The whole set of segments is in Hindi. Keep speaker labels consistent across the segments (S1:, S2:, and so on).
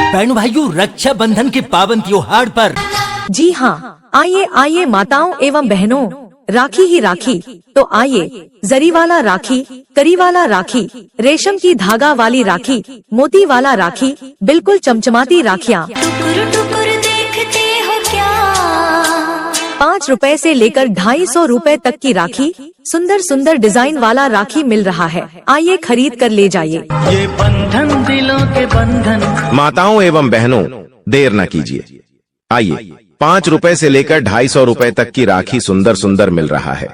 S1: बहनों भाइयों, रक्षाबंधन के पावन त्योहार पर
S2: जी हाँ, आइए आइए माताओं एवं बहनों, राखी ही राखी। तो आइए, जरी वाला राखी, करी वाला राखी, रेशम की धागा वाली राखी, मोती वाला राखी, बिल्कुल चमचमाती राखियाँ।
S3: टुकुर टुकुर देखते हो क्या?
S2: 5 रुपए से लेकर 250 रुपए तक की राखी, सुंदर सुंदर डिजाइन वाला राखी मिल रहा है। आइए खरीद कर ले जाइए।
S4: ये बंधन दिलों के बंधन।
S5: माताओं एवं बहनों, देर न कीजिए, आइए 5 रुपए से लेकर 250 रुपए तक की राखी सुंदर सुंदर मिल रहा है।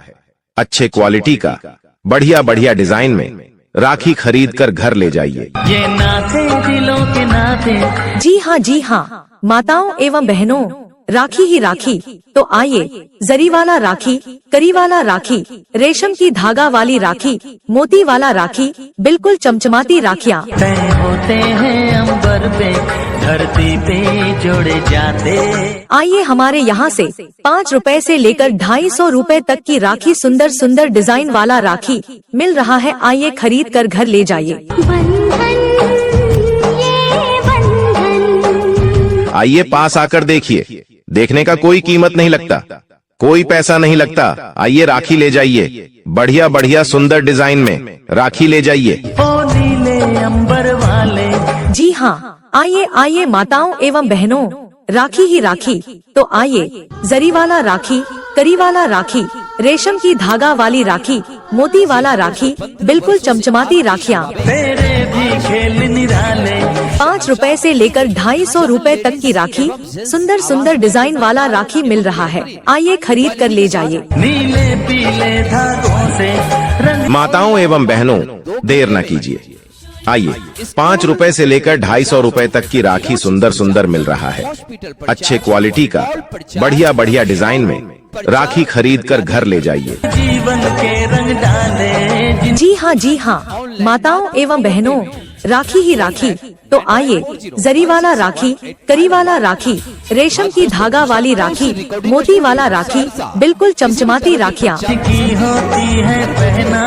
S5: अच्छे क्वालिटी का बढ़िया बढ़िया डिजाइन में राखी खरीद कर घर ले जाइए।
S4: ये नाते दिलों के नाते।
S2: जी हाँ, माताओं एवं बहनों, राखी ही राखी। तो आइए, जरी वाला राखी, करी वाला राखी, रेशम की धागा वाली राखी, मोती वाला राखी, बिल्कुल चमचमाती राखियाँ।
S4: तय होते हैं अंबर पे, धरती पे जोड़े जाते।
S2: आइए हमारे यहाँ से 5 रुपए से लेकर 250 रुपए तक की राखी, सुंदर सुंदर डिजाइन वाला राखी मिल रहा है। आइए खरीद कर घर ले जाइए।
S5: आइए पास आकर देखिए, देखने का कोई कीमत नहीं लगता, कोई पैसा नहीं लगता। आइए राखी ले जाइए, बढ़िया बढ़िया सुंदर डिजाइन में राखी ले जाइए।
S4: ओ नीले अंबर वाले।
S2: जी हाँ, आइए आइए माताओं एवं बहनों, राखी ही राखी। तो आइए, जरी वाला राखी, करी वाला राखी, रेशम की धागा वाली राखी, मोती वाला राखी, बिल्कुल चमचमाती राखियाँ।
S4: तेरे भी खेल निराले।
S2: 5 रुपए से लेकर 250 रुपए तक की राखी, सुंदर सुंदर डिजाइन वाला राखी मिल रहा है। आइए खरीद कर ले जाइए।
S4: नीले पीले धागों से रंग।
S5: माताओं एवं बहनों, देर न कीजिए, आइए 5 रुपए से लेकर 250 रुपए तक की राखी सुंदर सुंदर मिल रहा है। अच्छे क्वालिटी का बढ़िया बढ़िया डिजाइन में राखी खरीद कर घर ले जाइए।
S4: जीवन के रंग डाले।
S2: जी हाँ, माताओं एवं बहनों, राखी ही राखी। तो आइए, जरी वाला राखी, करी वाला राखी, रेशम की धागा वाली राखी, मोती वाला राखी, बिल्कुल चमचमाती राखियाँ।
S4: की होती है पहना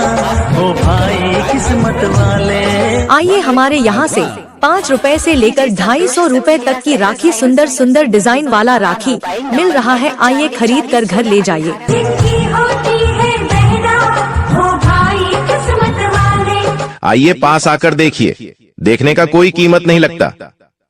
S4: वो भाई किस्मत वाले।
S2: आइए हमारे यहाँ से 5 रुपए से लेकर 250 रुपए तक की राखी, सुंदर सुंदर डिजाइन वाला राखी मिल रहा है। आइए खरीद कर घर ले जाइए।
S3: जिनकी होती है बहना वो भाई किस्मत वाले।
S5: आइए पास आकर देखिए, देखने का कोई कीमत नहीं लगता,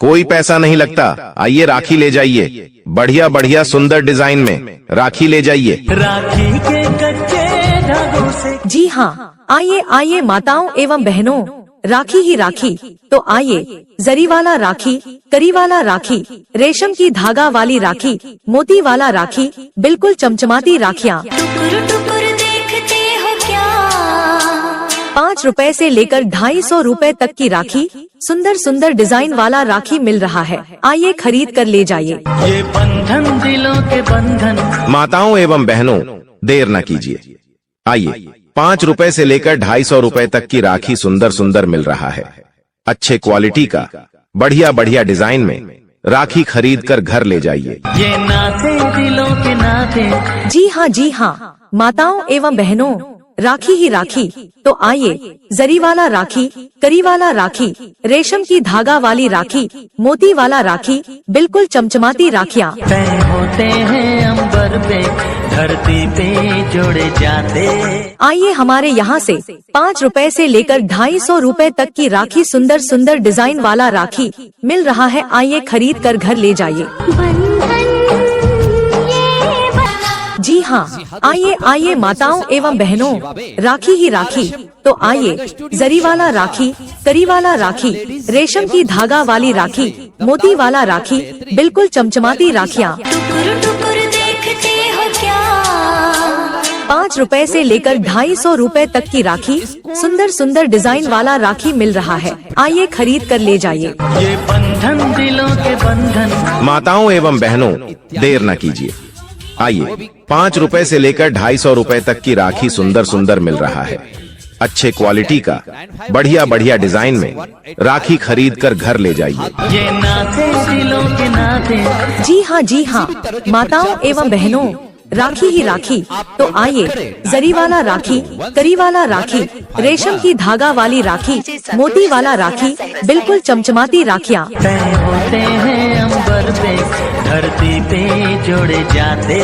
S5: कोई पैसा नहीं लगता। आइए राखी ले जाइए, बढ़िया बढ़िया सुंदर डिजाइन में राखी ले जाइए।
S4: राखी के कच्चे धागों से।
S2: जी हाँ, आइए आइए माताओं एवं बहनों, राखी ही राखी। तो आइए, जरी वाला राखी, करी वाला राखी, रेशम की धागा वाली राखी, मोती वाला राखी, बिल्कुल चमचमाती राखियाँ।
S3: टुकुर टुकुर देखते हो क्या?
S2: 5 रुपए से लेकर 250 रुपए तक की राखी, सुंदर सुंदर डिजाइन वाला राखी मिल रहा है। आइए खरीद कर ले जाइए।
S4: ये बंधन दिलों के बंधन।
S5: माताओं एवं बहनों, देर न कीजिए, आइए 5 रुपए से लेकर 250 रुपए तक की राखी सुंदर सुंदर मिल रहा है। अच्छे क्वालिटी का बढ़िया बढ़िया डिजाइन में राखी खरीद कर घर ले जाइए।
S4: ये नाते दिलों के नाते।
S2: जी हाँ, माताओं एवं बहनों, राखी ही राखी। तो आइए, जरी वाला राखी, करी वाला राखी, रेशम की धागा वाली राखी, मोती वाला राखी, बिल्कुल चमचमाती राखियाँ।
S4: तय होते हैं अंबर पे, धरती पे जोड़े जाते।
S2: आइए हमारे यहाँ से 5 रुपए से लेकर 250 रुपए तक की राखी, सुंदर सुंदर डिजाइन वाला राखी मिल रहा है। आइए खरीद कर घर ले जाइए। जी हाँ, आइए आइए माताओं एवं बहनों, राखी ही राखी। तो आइए, जरी वाला राखी, करी वाला राखी, रेशम की धागा वाली राखी, मोती वाला राखी, बिल्कुल चमचमाती राखियाँ।
S3: टुकुर टुकुर देखते हो क्या?
S2: 5 रुपए से लेकर 250 रुपए तक की राखी, सुंदर सुंदर डिजाइन वाला राखी मिल रहा है। आइए खरीद कर ले जाइए।
S4: ये बंधन दिलों के बंधन।
S5: माताओं एवं बहनों, देर न कीजिए, आइए 5 रुपए से लेकर 250 रुपए तक की राखी सुंदर सुंदर मिल रहा है। अच्छे क्वालिटी का बढ़िया बढ़िया डिजाइन में राखी खरीद कर घर ले जाइए।
S4: ये नाते दिलों के नाते।
S2: जी हाँ, माताओं एवं बहनों, राखी ही राखी। तो आइए, जरी वाला राखी, करी वाला राखी, रेशम की धागा वाली राखी, मोती वाला राखी, बिल्कुल चमचमाती राखियाँ।
S4: तय होते हैं अंबर पे, धरती पे जोड़े जाते।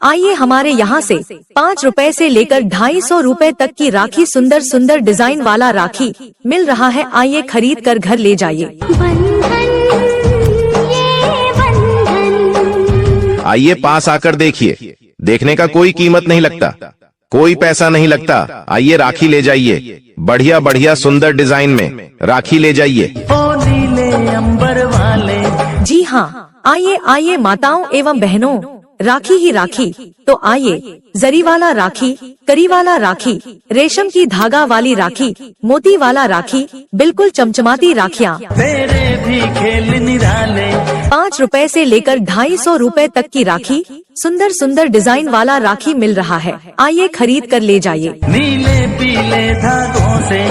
S2: आइए हमारे यहाँ से 5 रुपए से लेकर 250 रुपए तक की राखी, सुंदर सुंदर डिजाइन वाला राखी मिल रहा है। आइए खरीद कर घर ले जाइए।
S5: आइए पास आकर देखिए, देखने का कोई कीमत नहीं लगता, कोई पैसा नहीं लगता। आइए राखी ले जाइए, बढ़िया बढ़िया सुंदर डिजाइन में राखी ले जाइए।
S4: ओ नीले अंबर वाले।
S2: जी हाँ, आइए आइए माताओं एवं बहनों, राखी ही राखी। तो आइए, जरी वाला राखी, करी वाला राखी, रेशम की धागा वाली राखी, मोती वाला राखी, बिल्कुल चमचमाती राखियाँ।
S4: तेरे भी खेल निराले।
S2: 5 रुपए से लेकर 250 रुपए तक की राखी, सुंदर सुंदर डिजाइन वाला राखी मिल रहा है। आइए खरीद कर ले जाइए।
S4: नीले पीले धागों से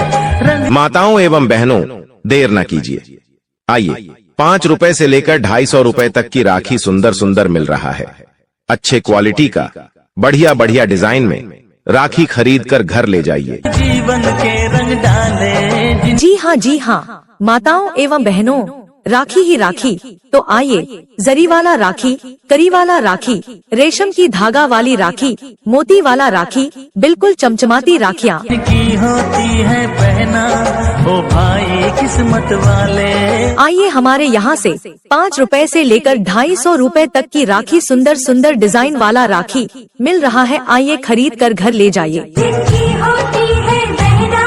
S4: रंग।
S5: माताओं एवं बहनों, देर न कीजिए, आइए 5 रुपए से लेकर 250 रुपए तक की राखी सुंदर सुंदर मिल रहा है। अच्छे क्वालिटी का, बढ़िया बढ़िया डिजाइन में राखी खरीद कर घर ले जाइए।
S4: जीवन के रंग डाले।
S2: जी हाँ, माताओं एवं बहनों, राखी ही राखी। तो आइए, जरी वाला राखी, करी वाला राखी, रेशम की धागा वाली राखी, मोती वाला राखी, बिल्कुल चमचमाती राखियाँ।
S4: की होती है पहना, ओ भाई किस्मत वाले।
S2: आइए हमारे यहाँ से 5 रुपए से लेकर 250 रुपए तक की राखी, सुंदर सुंदर डिजाइन वाला राखी मिल रहा है। आइए खरीद कर घर ले जाइए।
S3: जिनकी होती है बहना,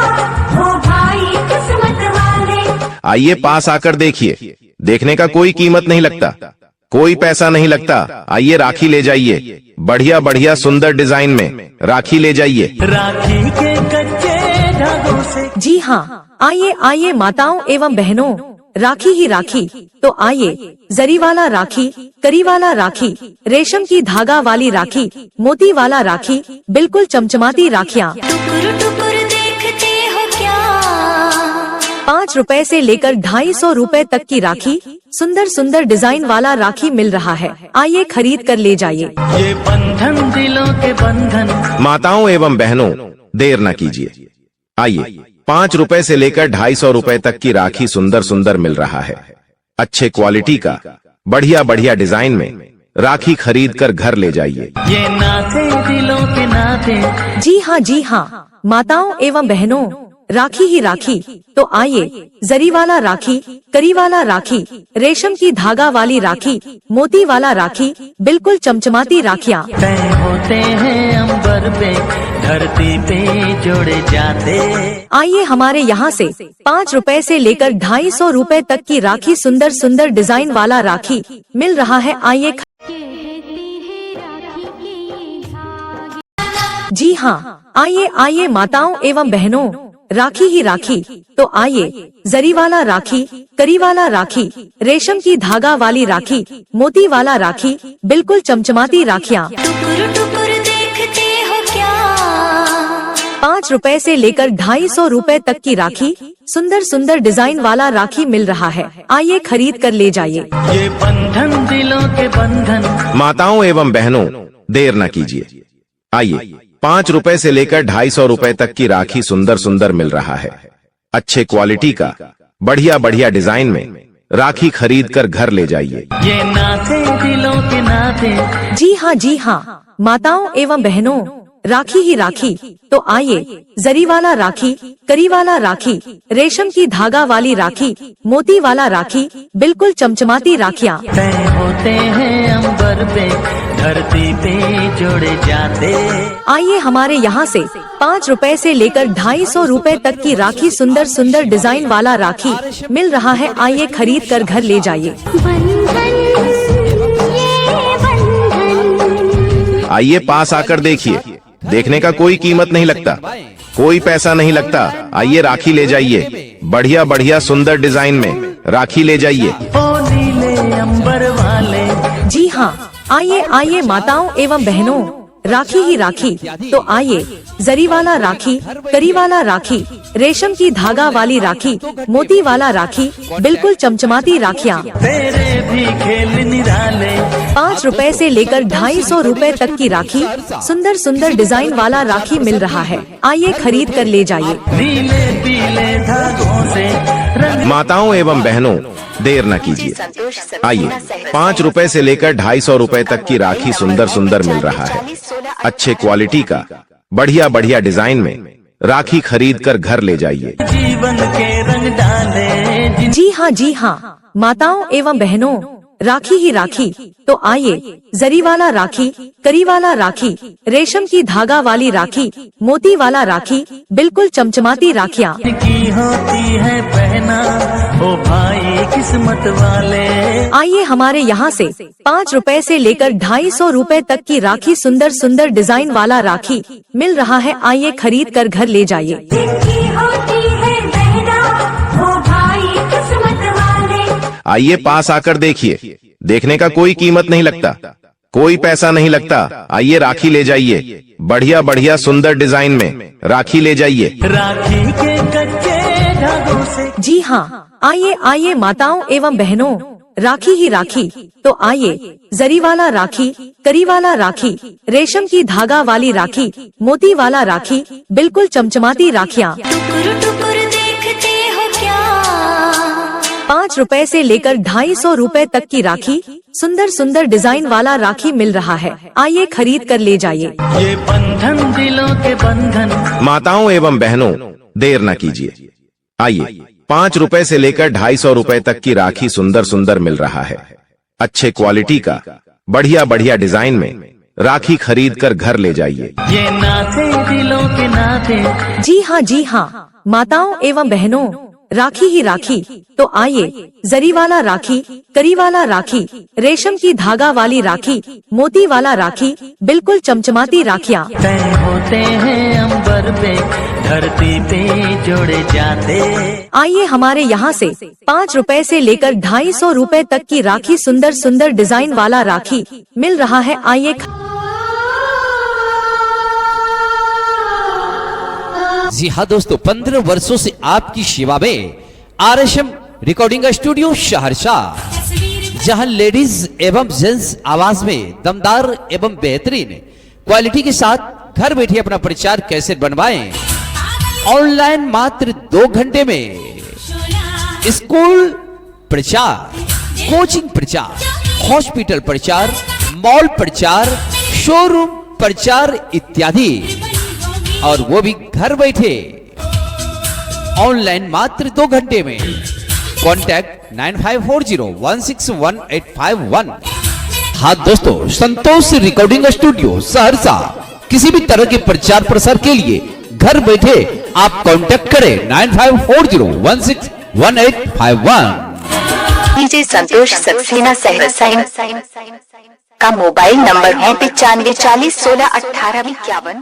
S3: वो भाई किस्मत वाले।
S5: आइए पास आकर देखिए, देखने का कोई कीमत नहीं लगता, कोई पैसा नहीं लगता। आइए राखी ले जाइए, बढ़िया बढ़िया सुंदर डिजाइन में राखी ले जाइए।
S4: राखी के कच्चे धागों से।
S2: जी हाँ, आइए आइए माताओं एवं बहनों, राखी ही राखी। तो आइए, जरी वाला राखी, करी वाला राखी, रेशम की धागा वाली राखी, मोती वाला राखी, बिल्कुल चमचमाती राखियाँ।
S3: टुकुर टुकुर देखते हो क्या?
S2: 5 रुपए से लेकर 250 रुपए तक की राखी, सुंदर सुंदर डिजाइन वाला राखी मिल रहा है। आइए खरीद कर ले जाइए।
S4: ये बंधन दिलों के बंधन।
S5: माताओं एवं बहनों, देर न कीजिए, आइए 5 रुपए से लेकर 250 रुपए तक की राखी सुंदर सुंदर मिल रहा है। अच्छे क्वालिटी का, बढ़िया बढ़िया डिजाइन में राखी खरीद कर घर ले जाइए।
S4: ये नाते दिलों के नाते।
S2: जी हाँ, माताओं एवं बहनों, राखी ही राखी। तो आइए, जरी वाला राखी, करी वाला राखी, रेशम की धागा वाली राखी, मोती वाला राखी, बिल्कुल चमचमाती राखियाँ।
S4: तय होते हैं अंबर पे, धरती पे जोड़े जाते।
S2: आइए हमारे यहाँ से 5 रुपए से लेकर 250 रुपए तक की राखी, सुंदर सुंदर डिजाइन वाला राखी मिल रहा है। आइए। जी हाँ, आइए आइए माताओं एवं बहनों, राखी ही राखी। तो आइए, जरी वाला राखी, करी वाला राखी, रेशम की धागा वाली राखी, मोती वाला राखी, बिल्कुल चमचमाती राखियाँ।
S3: टुकुर टुकुर देखते हो क्या?
S2: 5 रुपए से लेकर 250 रुपए तक की राखी, सुंदर सुंदर डिजाइन वाला राखी मिल रहा है। आइए खरीद कर ले जाइए।
S4: ये बंधन दिलों के बंधन।
S5: माताओं एवं बहनों, देर न कीजिए, आइए 5 रुपए से लेकर 250 रुपए तक की राखी सुंदर सुंदर मिल रहा है। अच्छे क्वालिटी का, बढ़िया बढ़िया डिजाइन में राखी खरीद कर घर ले जाइए।
S4: ये नाते दिलों के नाते।
S2: जी हाँ, माताओं एवं बहनों, राखी ही राखी। तो आइए, जरी वाला राखी, करी वाला राखी, रेशम की धागा वाली राखी, मोती वाला राखी, बिल्कुल चमचमाती राखियाँ।
S4: तय होते हैं अंबर पे, धरती पे जोड़े जाते।
S2: आइए हमारे यहाँ से 5 रुपए से लेकर 250 रुपए तक की राखी, सुंदर सुंदर डिजाइन वाला राखी मिल रहा है। आइए खरीद कर घर ले जाइए।
S5: आइए पास आकर देखिए, देखने का कोई कीमत नहीं लगता, कोई पैसा नहीं लगता। आइए राखी ले जाइए, बढ़िया बढ़िया सुंदर डिजाइन में राखी ले जाइए।
S4: ओ नीले अंबर वाले।
S2: जी हाँ, आइए आइए माताओं एवं बहनों, राखी ही राखी। तो आइए, जरी वाला राखी, करी वाला राखी, रेशम की धागा वाली राखी, मोती वाला राखी, बिल्कुल चमचमाती राखियाँ।
S4: तेरे भी खेल निराले।
S2: 5 रुपए से लेकर 250 रुपए तक की राखी सुंदर सुंदर डिजाइन वाला राखी मिल रहा है। आइए खरीद कर ले जाइए।
S4: नीले पीले धागों से रंग
S5: माताओं एवं बहनों, देर न कीजिए। आइए 5 रुपए से लेकर 250 रुपए तक की राखी सुंदर सुंदर मिल रहा है। अच्छे क्वालिटी का बढ़िया बढ़िया डिजाइन में राखी खरीद कर घर ले जाइए।
S4: जीवन के रंग डाले।
S2: जी हाँ, माताओं एवं बहनों, राखी ही राखी। तो आइए, जरी वाला राखी, करी वाला राखी, रेशम की धागा वाली राखी, मोती वाला राखी, बिल्कुल चमचमाती राखियाँ
S4: की होती है पहना ओ भाई किस्मत वाले।
S2: आइए हमारे यहाँ से 5 रुपए से लेकर 250 रुपए तक की राखी सुंदर सुंदर डिजाइन वाला राखी मिल रहा है। आइए खरीद कर घर ले जाइए।
S3: जिनकी होती है बहना वो भाई किस्मत वाले।
S5: आइए पास आकर देखिए, देखने का कोई कीमत नहीं लगता, कोई पैसा नहीं लगता। आइए राखी ले जाइए, बढ़िया बढ़िया सुंदर डिजाइन में राखी ले जाइए।
S4: राखी के कच्चे धागों से
S2: जी हाँ, आइए माताओं एवं बहनों, राखी ही राखी। तो आइए, जरी वाला राखी, करी वाला राखी, रेशम की धागा वाली राखी, मोती वाला राखी, बिल्कुल चमचमाती राखियाँ
S3: टुकुर टुकुर देखते हो क्या?
S2: 5 रुपए से लेकर 250 रुपए तक की राखी सुंदर सुंदर डिजाइन वाला राखी मिल रहा है। आइए खरीद कर ले जाइए।
S4: ये बंधन दिलों के बंधन।
S5: माताओं एवं बहनों, देर न कीजिए। आइए 5 रुपए से लेकर 250 रुपए तक की राखी सुंदर सुंदर मिल रहा है। अच्छे क्वालिटी का बढ़िया बढ़िया डिजाइन में राखी खरीद कर घर ले जाइए।
S4: ये नाते दिलों के नाते।
S2: जी हाँ, माताओं एवं बहनों, राखी ही राखी। तो आइए, जरी वाला राखी, करी वाला राखी, रेशम की धागा वाली राखी, मोती वाला राखी, बिल्कुल चमचमाती राखियाँ
S4: तय होते हैं अंबर पे, धरती पे जोड़े जाते।
S2: आइए हमारे यहाँ से 5 रुपए से लेकर 250 रुपए तक की राखी सुंदर सुंदर डिजाइन वाला राखी मिल रहा है। आइए
S6: जी हाँ दोस्तों, 15 वर्षों से आपकी सेवा में RSM रिकॉर्डिंग स्टूडियो सहरसा, जहां लेडीज एवं जेंट्स आवाज में दमदार एवं बेहतरीन क्वालिटी के साथ घर बैठे अपना प्रचार कैसे बनवाएं। ऑनलाइन मात्र 2 घंटे में स्कूल प्रचार, कोचिंग प्रचार, हॉस्पिटल प्रचार, मॉल प्रचार, शोरूम प्रचार इत्यादि, और वो भी घर बैठे ऑनलाइन मात्र 2 घंटे में। कॉन्टैक्ट 9540161851। हाँ दोस्तों, संतोष रिकॉर्डिंग स्टूडियो सहरसा। किसी भी तरह के प्रचार प्रसार के लिए घर बैठे आप कांटेक्ट करें 9540161851।
S7: डीजे संतोष सक्सेना सहरसा का मोबाइल नंबर है 9540161851।